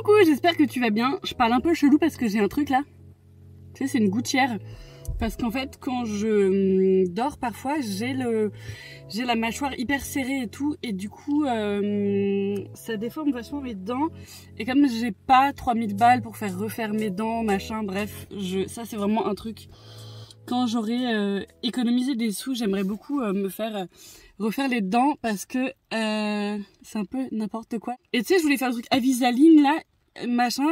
Coucou, j'espère que tu vas bien. Je parle un peu chelou parce que j'ai un truc là. Tu sais, c'est une gouttière. Parce qu'en fait, quand je dors parfois, j'ai la mâchoire hyper serrée et tout. Et du coup, ça déforme vachement mes dents. Et comme j'ai pas 3000 balles pour faire refaire mes dents, machin, bref, ça c'est vraiment un truc. Quand j'aurai économisé des sous, j'aimerais beaucoup me faire refaire les dents parce que c'est un peu n'importe quoi. Et tu sais, je voulais faire le truc Avisaline là, machin,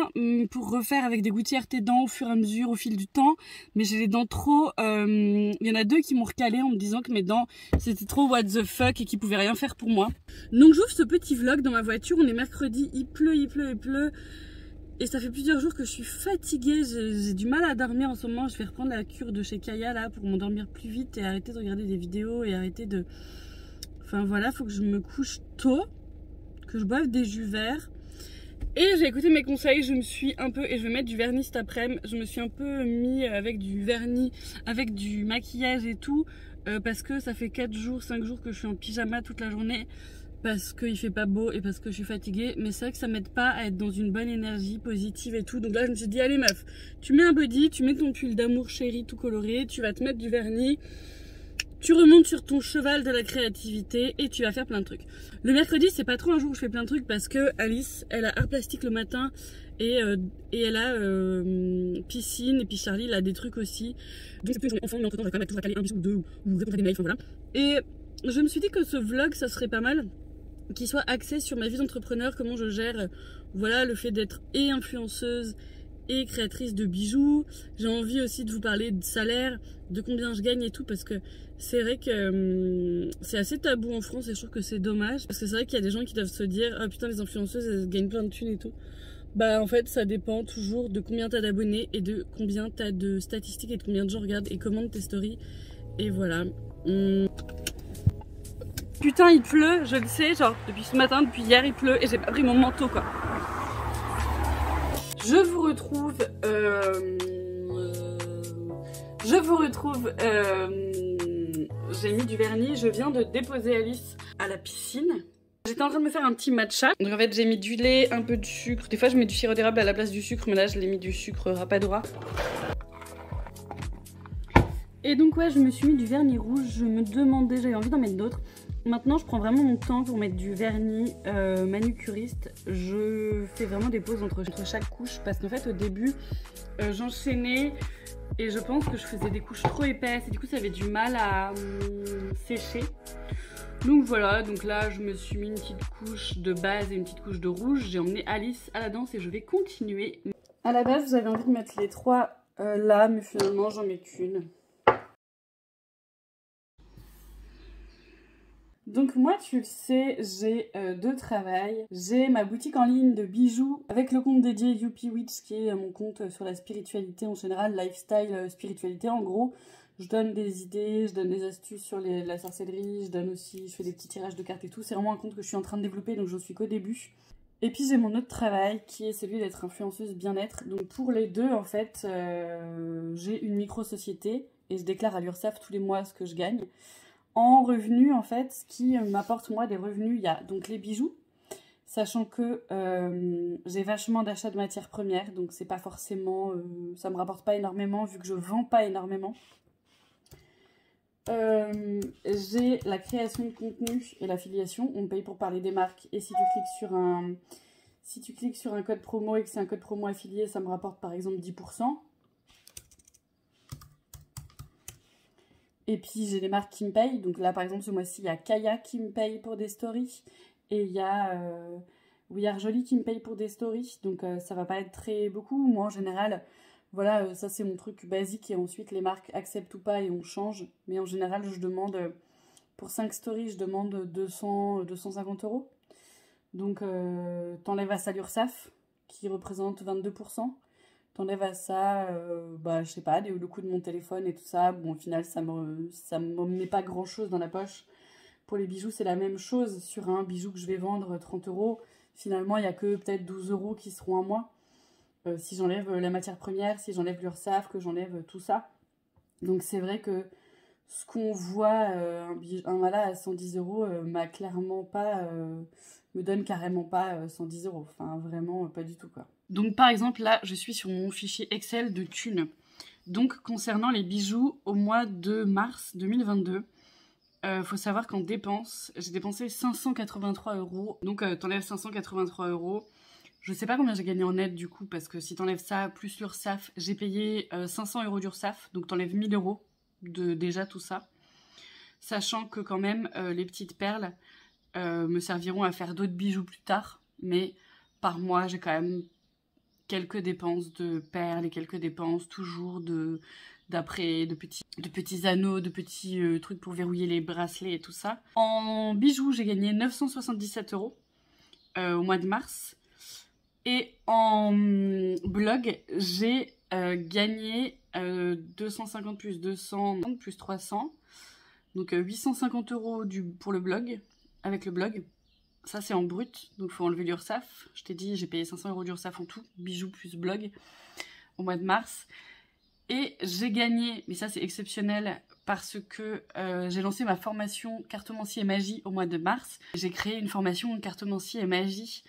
pour refaire avec des gouttières tes dents au fur et à mesure, au fil du temps. Mais j'ai les dents trop... Il y en a 2 qui m'ont recalé en me disant que mes dents, c'était trop what the fuck et qu'ils pouvaient rien faire pour moi. Donc j'ouvre ce petit vlog dans ma voiture, on est mercredi, il pleut. Et ça fait plusieurs jours que je suis fatiguée, j'ai du mal à dormir en ce moment. Je vais reprendre la cure de chez Kaya là pour m'endormir plus vite et arrêter de regarder des vidéos et arrêter de... Enfin voilà, faut que je me couche tôt, que je boive des jus verts. Et j'ai écouté mes conseils, je me suis un peu... Et je vais mettre du vernis cet après-midi. Je me suis un peu mis avec du vernis, avec du maquillage et tout. Parce que ça fait 4 jours, 5 jours que je suis en pyjama toute la journée. Parce qu'il fait pas beau et parce que je suis fatiguée. Mais c'est vrai que ça m'aide pas à être dans une bonne énergie positive et tout. Donc là je me suis dit allez meuf, tu mets un body, tu mets ton pull d'amour chéri tout coloré, tu vas te mettre du vernis, tu remontes sur ton cheval de la créativité et tu vas faire plein de trucs. Le mercredi c'est pas trop un jour où je fais plein de trucs parce que Alice elle a art plastique le matin et elle a piscine et puis Charlie il a des trucs aussi. Donc c'est plus enfant mais entre temps j'ai quand même toujours calé un bisou ou deux ou répondre à des mails, enfin voilà. Et je me suis dit que ce vlog ça serait pas mal qui soit axé sur ma vie d'entrepreneur, comment je gère voilà, le fait d'être et influenceuse et créatrice de bijoux. J'ai envie aussi de vous parler de salaire, de combien je gagne et tout, parce que c'est vrai que c'est assez tabou en France et je trouve que c'est dommage, parce que c'est vrai qu'il y a des gens qui doivent se dire ah putain les influenceuses elles gagnent plein de thunes et tout. Bah en fait ça dépend toujours de combien t'as d'abonnés et de combien t'as de statistiques et de combien de gens regardent et commentent tes stories. Et voilà. Putain il pleut, je le sais, genre depuis ce matin, depuis hier il pleut et j'ai pas pris mon manteau quoi. Je vous retrouve, j'ai mis du vernis, je viens de déposer Alice à la piscine. J'étais en train de me faire un petit matcha, donc en fait j'ai mis du lait, un peu de sucre, des fois je mets du sirop d'érable à la place du sucre, mais là je l'ai mis du sucre rapadura. Et donc ouais je me suis mis du vernis rouge, je me demandais, j'avais envie d'en mettre d'autres. Maintenant je prends vraiment mon temps pour mettre du vernis manucuriste. Je fais vraiment des pauses entre chaque couche parce qu'en fait au début j'enchaînais et je pense que je faisais des couches trop épaisses et du coup ça avait du mal à sécher. Donc voilà, donc là je me suis mis une petite couche de base et une petite couche de rouge. J'ai emmené Alice à la danse et je vais continuer. À la base j'avais envie de mettre les 3 là mais finalement j'en mets qu'une. Donc moi tu le sais, j'ai 2 travails. J'ai ma boutique en ligne de bijoux avec le compte dédié Youpi Witch qui est mon compte sur la spiritualité en général, lifestyle, spiritualité en gros. Je donne des idées, je donne des astuces sur la sorcellerie, je fais des petits tirages de cartes et tout. C'est vraiment un compte que je suis en train de développer donc j'en suis qu'au début. Et puis j'ai mon autre travail qui est celui d'être influenceuse bien-être. Donc pour les deux en fait, j'ai une micro-société et je déclare à l'URSSAF tous les mois ce que je gagne. En revenus, en fait, ce qui m'apporte moi des revenus, il y a donc les bijoux, sachant que j'ai vachement d'achats de matières premières, donc c'est pas forcément, ça me rapporte pas énormément vu que je vends pas énormément. J'ai la création de contenu et l'affiliation, on me paye pour parler des marques et si tu cliques sur un code promo et que c'est un code promo affilié, ça me rapporte par exemple 10%. Et puis j'ai des marques qui me payent, donc là par exemple ce mois-ci il y a Kaya qui me paye pour des stories et il y a We Are Jolie qui me paye pour des stories, donc ça va pas être très beaucoup. Moi en général, voilà, ça c'est mon truc basique et ensuite les marques acceptent ou pas et on change. Mais en général je demande, pour 5 stories je demande 250 €. Donc t'enlèves à ça l'URSSAF qui représente 22%. T'enlèves à ça, bah, je sais pas, le coût de mon téléphone et tout ça. Bon, au final, ça me met pas grand chose dans la poche. Pour les bijoux, c'est la même chose. Sur un bijou que je vais vendre 30 €, finalement, il n'y a que peut-être 12 € qui seront à moi. Si j'enlève la matière première, si j'enlève l'URSSAF, que j'enlève tout ça. Donc, c'est vrai que ce qu'on voit, un mala à 110 € m'a clairement pas me donne carrément pas 110 €. Enfin, vraiment pas du tout, quoi. Donc, par exemple, là, je suis sur mon fichier Excel de thunes. Donc, concernant les bijoux, au mois de mars 2022, faut savoir qu'en dépenses, j'ai dépensé 583 €. Donc, t'enlèves 583 €. Je sais pas combien j'ai gagné en net du coup, parce que si t'enlèves ça plus l'URSSAF, j'ai payé 500 € d'URSSAF, donc t'enlèves 1000 € de déjà tout ça. Sachant que quand même, les petites perles me serviront à faire d'autres bijoux plus tard, mais par mois, j'ai quand même quelques dépenses de perles et quelques dépenses toujours de petits anneaux, de petits trucs pour verrouiller les bracelets et tout ça. En bijoux, j'ai gagné 977 € au mois de mars. Et en blog, j'ai gagné 250 plus 200 plus 300. Donc 850 € pour le blog, avec le blog. Ça, c'est en brut, donc il faut enlever l'URSSAF. Je t'ai dit, j'ai payé 500 € d'URSSAF en tout, bijoux plus blog, au mois de mars. Et j'ai gagné, mais ça c'est exceptionnel, parce que j'ai lancé ma formation cartomancie et magie au mois de mars. J'ai créé une formation cartomancie et magie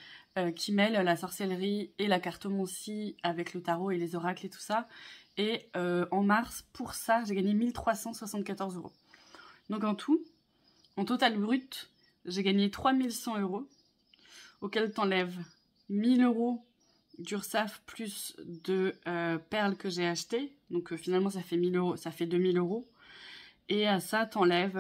qui mêle la sorcellerie et la cartomancie avec le tarot et les oracles et tout ça. Et en mars, pour ça, j'ai gagné 1374 €. Donc en tout, en total brut, j'ai gagné 3100 €, auquel t'enlèves 1000 € d'URSSAF plus de perles que j'ai achetées. Donc finalement, ça fait 1000 €, ça fait 2000 €. Et à ça, t'enlèves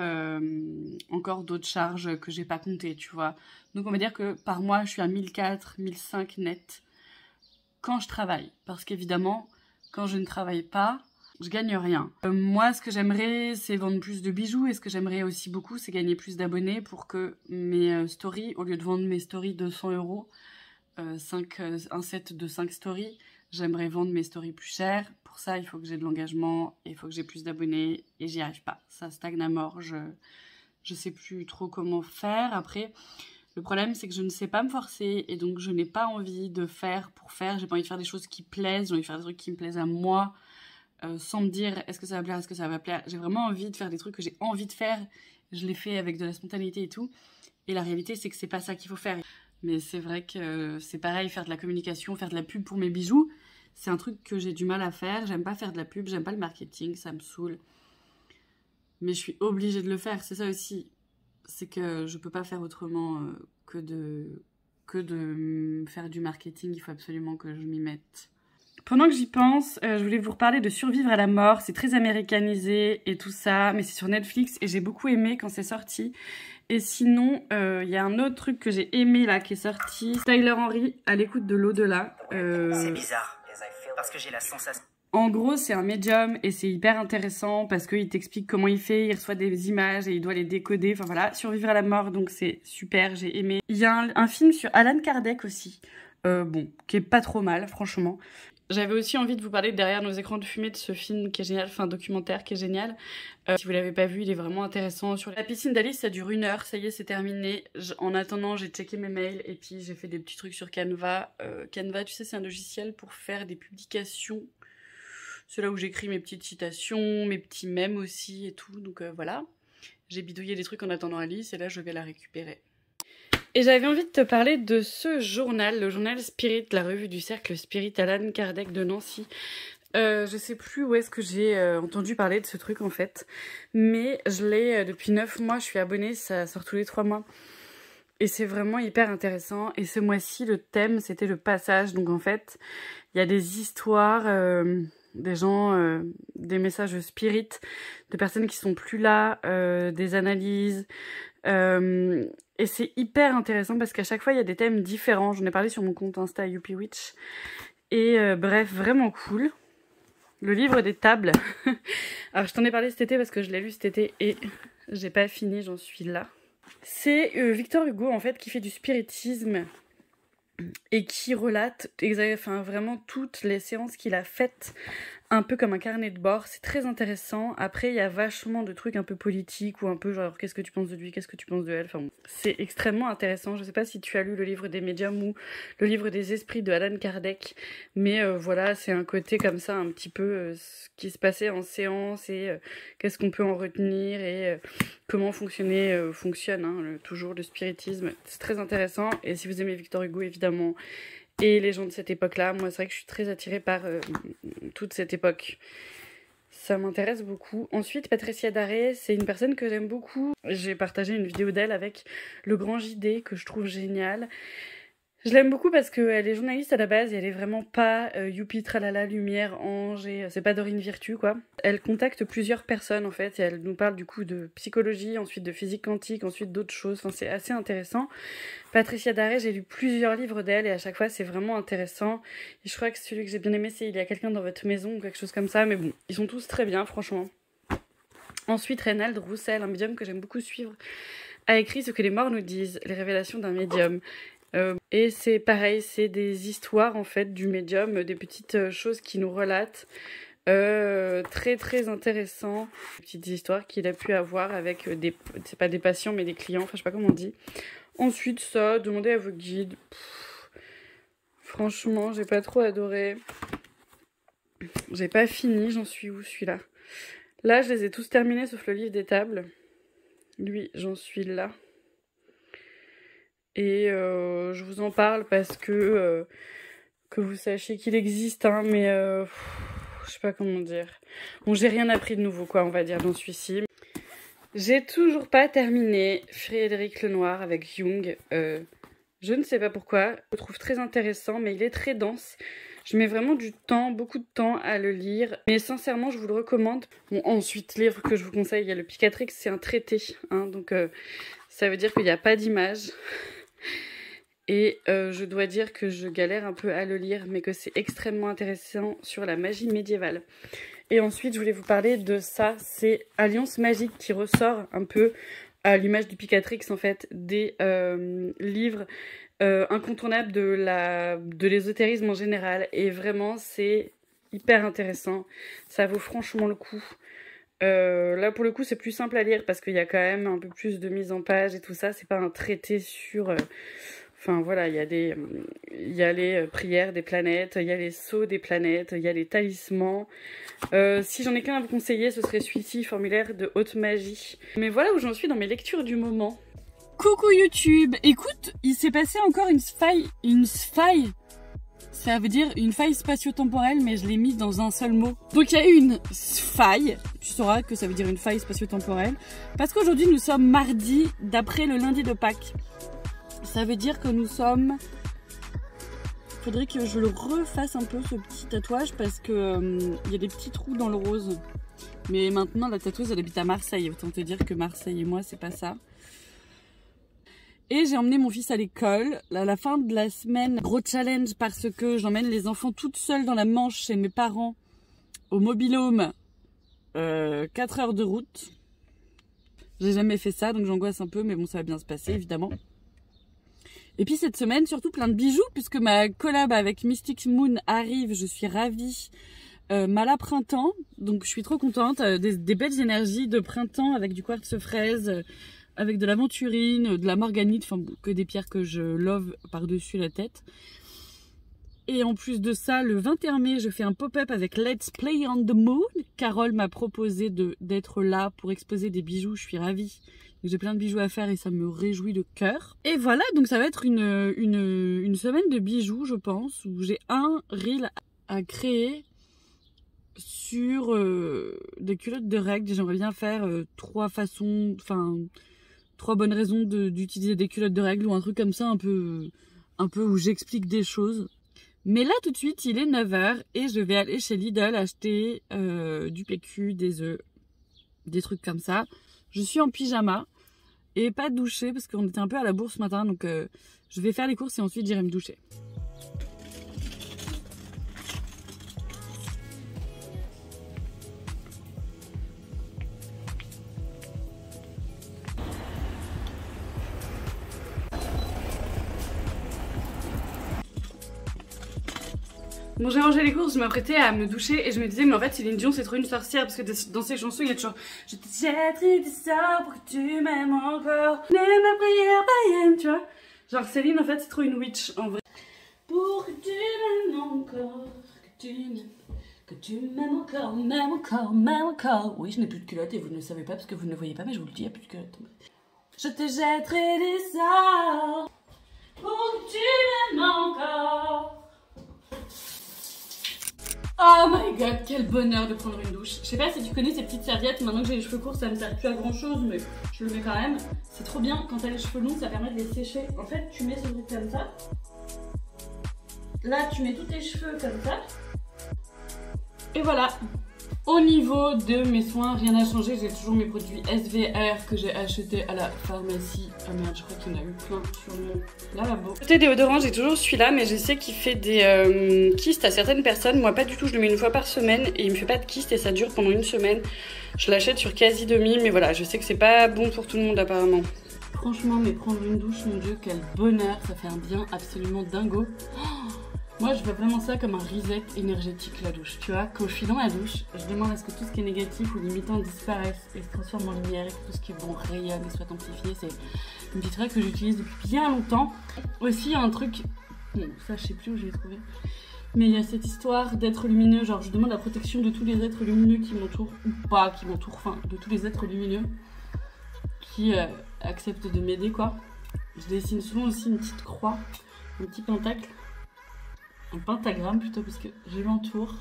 encore d'autres charges que j'ai pas comptées, tu vois. Donc on va dire que par mois, je suis à 1400, 1500 net quand je travaille. Parce qu'évidemment, quand je ne travaille pas, je gagne rien. Moi, ce que j'aimerais, c'est vendre plus de bijoux. Et ce que j'aimerais aussi beaucoup, c'est gagner plus d'abonnés pour que mes stories, au lieu de vendre mes stories 200 €, un set de 5 stories, j'aimerais vendre mes stories plus chères. Pour ça, il faut que j'ai de l'engagement, il faut que j'ai plus d'abonnés, et j'y arrive pas. Ça stagne à mort, je sais plus trop comment faire. Après, le problème, c'est que je ne sais pas me forcer, et donc je n'ai pas envie de faire pour faire. J'ai pas envie de faire des choses qui plaisent, j'ai envie de faire des trucs qui me plaisent à moi, sans me dire est-ce que ça va plaire, est-ce que ça va plaire. J'ai vraiment envie de faire des trucs que j'ai envie de faire. Je les fais avec de la spontanéité et tout. Et la réalité, c'est que c'est pas ça qu'il faut faire. Mais c'est vrai que c'est pareil, faire de la communication, faire de la pub pour mes bijoux, c'est un truc que j'ai du mal à faire. J'aime pas faire de la pub, j'aime pas le marketing, ça me saoule. Mais je suis obligée de le faire, c'est ça aussi. C'est que je peux pas faire autrement que de faire du marketing, il faut absolument que je m'y mette. Pendant que j'y pense, je voulais vous reparler de Survivre à la mort. C'est très américanisé et tout ça, mais c'est sur Netflix et j'ai beaucoup aimé quand c'est sorti. Et sinon, il y a un autre truc que j'ai aimé là qui est sorti. Tyler Henry, à l'écoute de l'au-delà. C'est bizarre, parce que j'ai la sensation... En gros, c'est un médium et c'est hyper intéressant parce qu'il t'explique comment il fait, il reçoit des images et il doit les décoder. Enfin voilà, Survivre à la mort, donc c'est super, j'ai aimé. Il y a un film sur Alan Kardec aussi, bon, qui est pas trop mal, franchement. J'avais aussi envie de vous parler de Derrière nos écrans de fumée de ce film qui est génial, enfin documentaire qui est génial. Si vous l'avez pas vu, il est vraiment intéressant. Sur la piscine d'Alice, ça dure 1 heure, ça y est, c'est terminé. En attendant, j'ai checké mes mails et puis j'ai fait des petits trucs sur Canva. Canva, tu sais, c'est un logiciel pour faire des publications. C'est là où j'écris mes petites citations, mes petits mèmes aussi et tout. Donc voilà, j'ai bidouillé des trucs en attendant Alice et là, je vais la récupérer. Et j'avais envie de te parler de ce journal, le journal Spirit, la revue du cercle Spirit Alan Kardec de Nancy. Je sais plus où est-ce que j'ai entendu parler de ce truc en fait, mais je l'ai depuis 9 mois, je suis abonnée, ça sort tous les 3 mois. Et c'est vraiment hyper intéressant. Et ce mois-ci, le thème, c'était le passage. Donc en fait, il y a des histoires, des gens, des messages spirit, de personnes qui sont plus là, des analyses. Et c'est hyper intéressant parce qu'à chaque fois, il y a des thèmes différents. J'en ai parlé sur mon compte Insta YoupiWitch. Et bref, vraiment cool. Le livre des tables. Alors, je t'en ai parlé cet été parce que je l'ai lu cet été et j'ai pas fini, j'en suis là. C'est Victor Hugo, en fait, qui fait du spiritisme et qui relate vraiment toutes les séances qu'il a faites un peu comme un carnet de bord, c'est très intéressant. Après, il y a vachement de trucs un peu politiques ou un peu genre qu'est-ce que tu penses de lui, qu'est-ce que tu penses de elle. Enfin, bon, c'est extrêmement intéressant. Je sais pas si tu as lu le livre des médiums ou le livre des esprits de Allan Kardec, mais voilà, c'est un côté comme ça un petit peu ce qui se passait en séance et qu'est-ce qu'on peut en retenir et comment fonctionne hein, toujours le spiritisme. C'est très intéressant et si vous aimez Victor Hugo évidemment et les gens de cette époque-là, moi c'est vrai que je suis très attirée par toute cette époque. Ça m'intéresse beaucoup. Ensuite, Patricia Daré, c'est une personne que j'aime beaucoup. J'ai partagé une vidéo d'elle avec le grand JD que je trouve génial. Je l'aime beaucoup parce qu'elle est journaliste à la base et elle est vraiment pas youpi tralala lumière ange et c'est pas Dorine Virtue quoi. Elle contacte plusieurs personnes en fait et elle nous parle du coup de psychologie, ensuite de physique quantique, ensuite d'autres choses. Enfin c'est assez intéressant. Patricia Daré, j'ai lu plusieurs livres d'elle et à chaque fois c'est vraiment intéressant. Et je crois que celui que j'ai bien aimé c'est Il y a quelqu'un dans votre maison ou quelque chose comme ça, mais bon, ils sont tous très bien franchement. Ensuite Reynald Roussel, un médium que j'aime beaucoup suivre, a écrit Ce que les morts nous disent, les révélations d'un médium. Et c'est pareil, c'est des histoires en fait du médium, des petites choses qui nous relatent, très très intéressant, des petites histoires qu'il a pu avoir avec c'est pas des patients mais des clients, enfin je sais pas comment on dit. Ensuite ça, demandez à vos guides. Franchement, j'ai pas trop adoré. J'ai pas fini, j'en suis où celui-là? Là, je les ai tous terminés sauf le livre des tables. Lui, j'en suis là. Et je vous en parle parce que vous sachiez qu'il existe, hein, mais je sais pas comment dire. Bon, j'ai rien appris de nouveau, quoi, on va dire, dans celui-ci. J'ai toujours pas terminé Frédéric Lenoir avec Jung. Je ne sais pas pourquoi. Je le trouve très intéressant, mais il est très dense. Je mets vraiment du temps, beaucoup de temps à le lire. Mais sincèrement, je vous le recommande. Bon, ensuite, livre que je vous conseille, il y a le Picatrix, c'est un traité, hein, donc ça veut dire qu'il n'y a pas d'image. Et je dois dire que je galère un peu à le lire, mais que c'est extrêmement intéressant sur la magie médiévale. Et ensuite, je voulais vous parler de ça, c'est Alliance Magique qui ressort un peu à l'image du Picatrix, en fait, des livres incontournables de l'ésotérisme en général. Et vraiment, c'est hyper intéressant. Ça vaut franchement le coup. Là, pour le coup, c'est plus simple à lire parce qu'il y a quand même un peu plus de mise en page et tout ça. C'est pas un traité sur... Enfin, voilà, il y a les prières des planètes, il y a les sceaux des planètes, il y a les talismans. Si j'en ai qu'un à vous conseiller, ce serait celui-ci, Formulaire de haute magie. Mais voilà où j'en suis dans mes lectures du moment. Coucou YouTube. Écoute, il s'est passé encore une faille. Ça veut dire une faille spatio-temporelle, mais je l'ai mis dans un seul mot. Donc il y a eu une faille, tu sauras que ça veut dire une faille spatio-temporelle, parce qu'aujourd'hui nous sommes mardi, d'après le lundi de Pâques. Ça veut dire que nous sommes... Faudrait que je le refasse un peu ce petit tatouage, parce que y a des petits trous dans le rose. Mais maintenant la tatoueuse elle habite à Marseille, autant te dire que Marseille et moi c'est pas ça. Et j'ai emmené mon fils à l'école. À la fin de la semaine, gros challenge parce que j'emmène les enfants toute seule dans la Manche chez mes parents au mobil-home. 4 heures de route. J'ai jamais fait ça, donc j'angoisse un peu, mais bon, ça va bien se passer, évidemment. Et puis cette semaine, surtout plein de bijoux, puisque ma collab avec Mystic Moon arrive, je suis ravie. Mala printemps, donc je suis trop contente. Des belles énergies de printemps avec du quartz fraise, avec de l'aventurine, de la morganite, enfin que des pierres que je love par-dessus la tête. Et en plus de ça, le 21 mai, je fais un pop-up avec Let's Play on the Moon. Carole m'a proposé d'être là pour exposer des bijoux, je suis ravie. J'ai plein de bijoux à faire et ça me réjouit de cœur. Et voilà, donc ça va être une semaine de bijoux, je pense, où j'ai un reel à créer sur des culottes de règles. J'aimerais bien faire 3 bonnes raisons d'utiliser des culottes de règles ou un truc comme ça, un peu où j'explique des choses. Mais là, tout de suite, il est 9 h et je vais aller chez Lidl acheter du PQ, des œufs, des trucs comme ça. Je suis en pyjama et pas douchée parce qu'on était un peu à la bourse ce matin. Donc, je vais faire les courses et ensuite j'irai me doucher. Bon, j'ai rangé les courses, je m'apprêtais à me doucher et je me disais, mais en fait, Céline Dion, c'est trop une sorcière parce que dans ses chansons, il y a toujours je te jetterai des sorts pour que tu m'aimes encore. Mais ma prière païenne, tu vois. Genre, Céline, en fait, c'est trop une witch en vrai. Pour que tu m'aimes encore, que tu m'aimes encore, m'aimes encore, m'aimes encore. Oui, je n'ai plus de culotte et vous ne le savez pas parce que vous ne le voyez pas, mais je vous le dis, il n'y a plus de culotte. Je te jetterai des sorts pour que tu m'aimes encore. Oh my god, quel bonheur de prendre une douche. Je sais pas si tu connais ces petites serviettes, maintenant que j'ai les cheveux courts ça me sert plus à grand chose, mais je le mets quand même. C'est trop bien, quand t'as les cheveux longs ça permet de les sécher. En fait tu mets ce truc comme ça. Là tu mets tous tes cheveux comme ça. Et voilà. Au niveau de mes soins, rien n'a changé, j'ai toujours mes produits SVR que j'ai achetés à la pharmacie. Ah merde, je crois qu'il y en a eu plein sur mon lavabo. Côté déodorant, j'ai toujours celui-là, mais je sais qu'il fait des kystes à certaines personnes. Moi, pas du tout, je le mets une fois par semaine et il me fait pas de kystes et ça dure pendant une semaine. Je l'achète sur quasi demi, mais voilà, je sais que c'est pas bon pour tout le monde apparemment. Franchement, mais prendre une douche, mon dieu, quel bonheur, ça fait un bien absolument dingo. Moi, je vois vraiment ça comme un reset énergétique, la douche. Tu vois, quand je suis dans la douche, je demande à ce que tout ce qui est négatif ou limitant disparaisse et se transforme en lumière et que tout ce qui est bon rayonne et soit amplifié. C'est une petite règle que j'utilise depuis bien longtemps. Aussi, il y a un truc... Bon, ça, je sais plus où je l'ai trouvé. Mais il y a cette histoire d'être lumineux. Genre, je demande la protection de tous les êtres lumineux qui m'entourent, ou pas qui m'entourent, enfin, de tous les êtres lumineux qui acceptent de m'aider, quoi. Je dessine souvent aussi une petite croix, un petit pentacle. Un pentagramme plutôt parce que je m'entoure.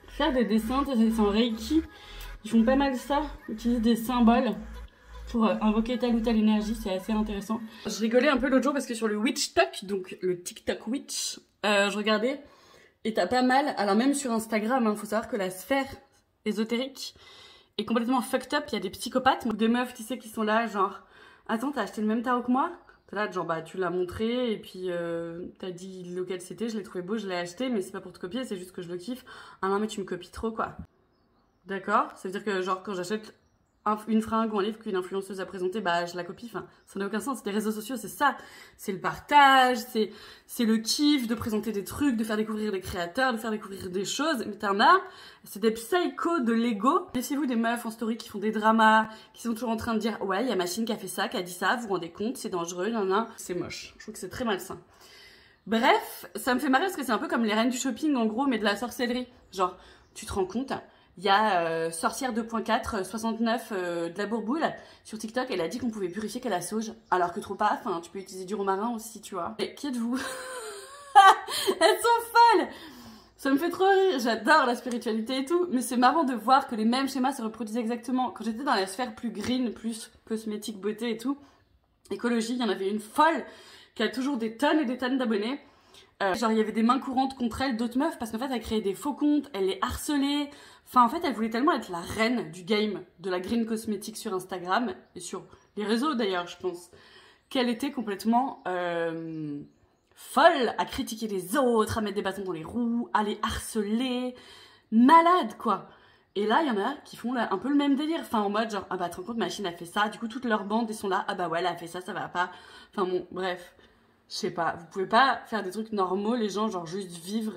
Faire des dessins, c'est en Reiki. Ils font pas mal ça. Ils utilisent des symboles pour invoquer telle ou telle énergie. C'est assez intéressant. Je rigolais un peu l'autre jour parce que sur le WitchTok, donc le TikTok Witch, je regardais et t'as pas mal. Alors même sur Instagram, hein, faut savoir que la sphère ésotérique est complètement fucked up. Il y a des psychopathes, des meufs, tu sais, qui sont là genre « Attends, t'as acheté le même tarot que moi ?» Là, genre, bah, tu l'as montré et puis t'as dit lequel c'était, je l'ai trouvé beau, je l'ai acheté, mais c'est pas pour te copier, c'est juste que je le kiffe. Ah non, mais tu me copies trop, quoi. D'accord? Ça veut dire que, genre, quand j'achète une fringue ou un livre qu'une influenceuse a présenté, bah, je la copie. Enfin, ça n'a aucun sens. Les réseaux sociaux, c'est ça. C'est le partage, c'est le kiff de présenter des trucs, de faire découvrir des créateurs, de faire découvrir des choses. Mais t'en as, c'est des psychos de l'ego. Laissez-vous des meufs en story qui font des dramas, qui sont toujours en train de dire, ouais, il y a Machine qui a fait ça, qui a dit ça, vous vous rendez compte, c'est dangereux, nan. C'est moche. Je trouve que c'est très malsain. Bref, ça me fait marrer parce que c'est un peu comme les reines du shopping, en gros, mais de la sorcellerie. Genre, tu te rends compte, il y a Sorcière 2.4, 69 de la Bourboule sur TikTok, elle a dit qu'on pouvait purifier qu'à la sauge, alors que trop pas, enfin tu peux utiliser du romarin aussi, tu vois. Et qui êtes-vous? Elles sont folles! Ça me fait trop rire, j'adore la spiritualité et tout, mais c'est marrant de voir que les mêmes schémas se reproduisent exactement. Quand j'étais dans la sphère plus green, plus cosmétique, beauté et tout, écologie, il y en avait une folle qui a toujours des tonnes et des tonnes d'abonnés. Genre il y avait des mains courantes contre elle, d'autres meufs, parce qu'en fait elle créait des faux comptes, elle les harcelait. Enfin en fait elle voulait tellement être la reine du game de la green cosmétique sur Instagram, et sur les réseaux d'ailleurs je pense, qu'elle était complètement folle à critiquer les autres, à mettre des bâtons dans les roues, à les harceler, malade quoi. Et là il y en a qui font un peu le même délire, enfin en mode genre ah bah tu te rends compte Machine a fait ça, du coup toutes leurs bandes elles sont là, ah bah ouais elle a fait ça, ça va pas. Enfin bon bref. Je sais pas, vous pouvez pas faire des trucs normaux, les gens, genre juste vivre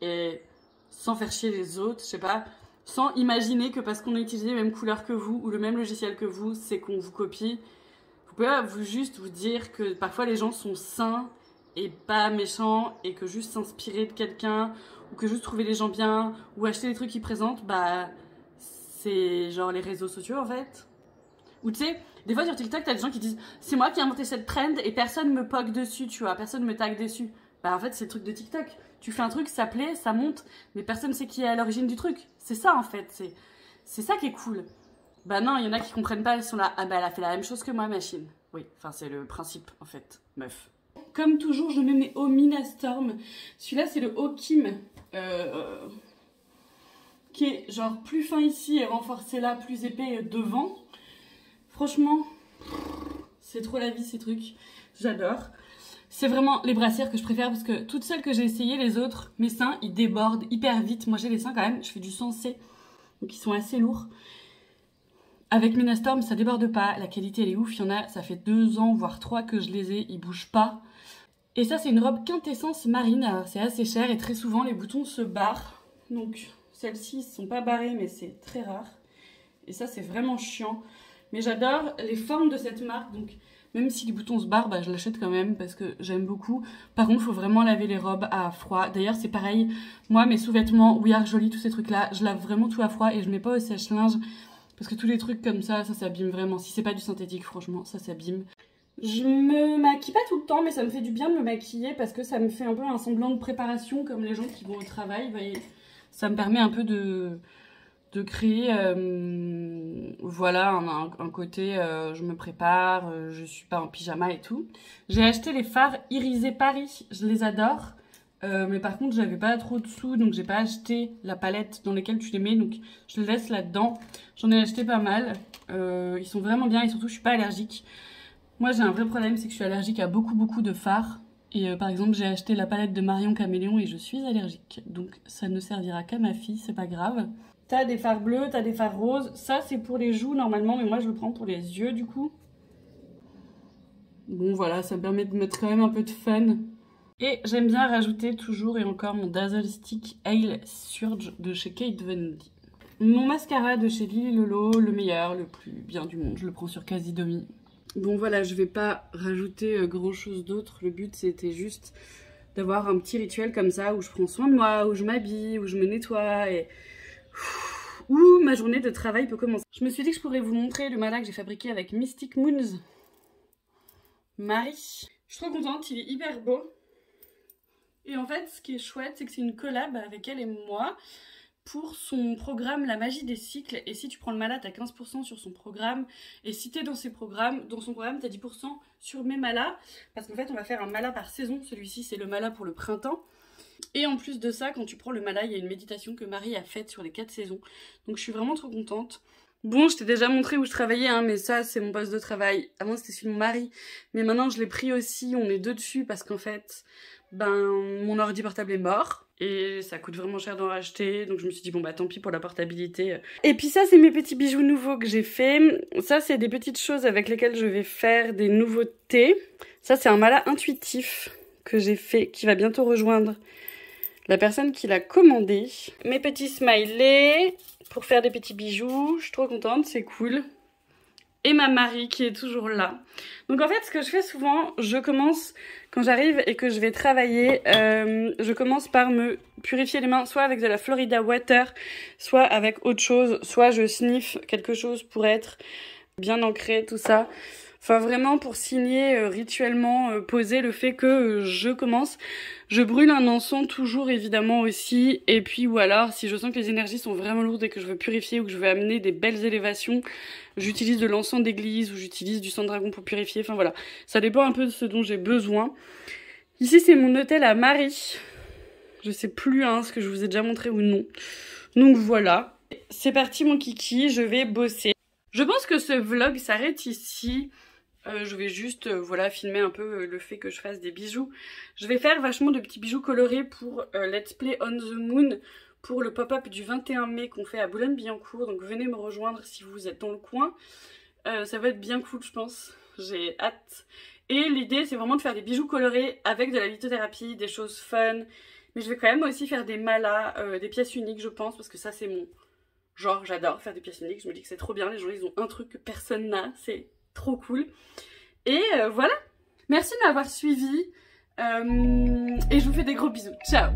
et sans faire chier les autres, je sais pas, sans imaginer que parce qu'on a utilisé les mêmes couleurs que vous ou le même logiciel que vous, c'est qu'on vous copie. Vous pouvez pas juste vous dire que parfois les gens sont sains et pas méchants et que juste s'inspirer de quelqu'un ou que juste trouver les gens bien ou acheter les trucs qu'ils présentent, bah c'est genre les réseaux sociaux en fait. Ou tu sais, des fois sur TikTok, t'as des gens qui disent c'est moi qui ai inventé cette trend et personne me poke dessus, tu vois, personne me tag dessus. Bah en fait, c'est le truc de TikTok. Tu fais un truc, ça plaît, ça monte, mais personne sait qui est à l'origine du truc. C'est ça en fait, c'est ça qui est cool. Bah non, il y en a qui comprennent pas, ils sont là, ah bah elle a fait la même chose que moi, Machine. Oui, enfin c'est le principe en fait, meuf. Comme toujours, je mets mes Omina Storm. Celui-là, c'est le Okim. Qui est genre plus fin ici et renforcé là, plus épais devant. Franchement, c'est trop la vie ces trucs, j'adore. C'est vraiment les brassières que je préfère parce que toutes celles que j'ai essayées, les autres, mes seins, ils débordent hyper vite. Moi j'ai les seins quand même, je fais du sensé, donc ils sont assez lourds. Avec Mina Storm, ça déborde pas, la qualité elle est ouf, il y en a, ça fait 2 ans, voire 3 que je les ai, ils bougent pas. Et ça, c'est une robe quintessence marine. Alors, c'est assez cher et très souvent, les boutons se barrent. Donc, celles-ci ne sont pas barrées, mais c'est très rare. Et ça, c'est vraiment chiant. Mais j'adore les formes de cette marque. Donc, même si les boutons se barrent, bah, je l'achète quand même parce que j'aime beaucoup. Par contre, il faut vraiment laver les robes à froid. D'ailleurs, c'est pareil. Moi, mes sous-vêtements, We Are Jolie, tous ces trucs-là, je lave vraiment tout à froid et je mets pas au sèche-linge. Parce que tous les trucs comme ça s'abîme vraiment. Si c'est pas du synthétique, franchement, ça s'abîme. Je me maquille pas tout le temps, mais ça me fait du bien de me maquiller parce que ça me fait un peu un semblant de préparation comme les gens qui vont au travail. Vous voyez, ça me permet un peu de créer voilà, un côté je me prépare, je suis pas en pyjama et tout. J'ai acheté les fards Irisé Paris, je les adore. Mais par contre, j'avais pas trop de sous, donc j'ai pas acheté la palette dans laquelle tu les mets, donc je les laisse là-dedans. J'en ai acheté pas mal. Ils sont vraiment bien et surtout, je suis pas allergique. Moi, j'ai un vrai problème, c'est que je suis allergique à beaucoup de fards. Et par exemple, j'ai acheté la palette de Marion Caméléon et je suis allergique. Donc ça ne servira qu'à ma fille, c'est pas grave. T'as des fards bleus, t'as des fards roses. Ça, c'est pour les joues normalement, mais moi, je le prends pour les yeux du coup. Bon, voilà, ça me permet de mettre quand même un peu de fun. Et j'aime bien rajouter toujours et encore mon Dazzle Stick Ale Surge de chez Kate Von D. Mon mascara de chez Lily Lolo, le meilleur, le plus bien du monde. Je le prends sur Casidomi. Bon voilà, je vais pas rajouter grand chose d'autre. Le but c'était juste d'avoir un petit rituel comme ça où je prends soin de moi, où je m'habille, où je me nettoie et où ma journée de travail peut commencer. Je me suis dit que je pourrais vous montrer le mala que j'ai fabriqué avec Mystic Moons Marie. Je suis trop contente, il est hyper beau. Et en fait, ce qui est chouette, c'est que c'est une collab avec elle et moi pour son programme La Magie des Cycles. Et si tu prends le mala, t'as 15% sur son programme. Et si t'es dans son programme, t'as 10% sur mes malas. Parce qu'en fait, on va faire un mala par saison. Celui-ci, c'est le mala pour le printemps. Et en plus de ça, quand tu prends le mala, il y a une méditation que Marie a faite sur les 4 saisons. Donc je suis vraiment trop contente. Bon, je t'ai déjà montré où je travaillais, hein, mais ça, c'est mon poste de travail. Avant, c'était celui de mon mari. Mais maintenant, je l'ai pris aussi. On est deux dessus parce qu'en fait, mon ordi portable est mort. Et ça coûte vraiment cher d'en racheter. Donc, je me suis dit, bon, bah, tant pis pour la portabilité. Et puis ça, c'est mes petits bijoux nouveaux que j'ai fait. Ça, c'est des petites choses avec lesquelles je vais faire des nouveautés. Ça, c'est un mala intuitif que j'ai fait, qui va bientôt rejoindre la personne qui l'a commandé. Mes petits smileys pour faire des petits bijoux. Je suis trop contente, c'est cool. Et ma Marie qui est toujours là. Donc en fait, ce que je fais souvent, je commence, quand j'arrive et que je vais travailler, je commence par me purifier les mains, soit avec de la Florida Water, soit avec autre chose, soit je sniffe quelque chose pour être bien ancré, tout ça. Enfin vraiment pour signer rituellement, poser le fait que je commence. Je brûle un encens toujours évidemment aussi. Et puis ou alors si je sens que les énergies sont vraiment lourdes et que je veux purifier ou que je veux amener des belles élévations, j'utilise de l'encens d'église ou j'utilise du sang de dragon pour purifier. Enfin voilà, ça dépend un peu de ce dont j'ai besoin. Ici c'est mon hôtel à Marie. Je sais plus ce que je vous ai déjà montré ou non. Donc voilà, c'est parti mon kiki, je vais bosser. Je pense que ce vlog s'arrête ici. Je vais juste voilà, filmer un peu le fait que je fasse des bijoux. Je vais faire vachement de petits bijoux colorés pour Let's Play on the Moon, pour le pop-up du 21 mai qu'on fait à Boulogne-Billancourt. Donc venez me rejoindre si vous êtes dans le coin. Ça va être bien cool je pense, j'ai hâte. Et l'idée c'est vraiment de faire des bijoux colorés avec de la lithothérapie, des choses fun. Mais je vais quand même aussi faire des malas, des pièces uniques je pense, parce que ça c'est mon genre, j'adore faire des pièces uniques. Je me dis que c'est trop bien, les gens ils ont un truc que personne n'a, c'est trop cool. Et voilà, merci de m'avoir suivi et je vous fais des gros bisous, ciao.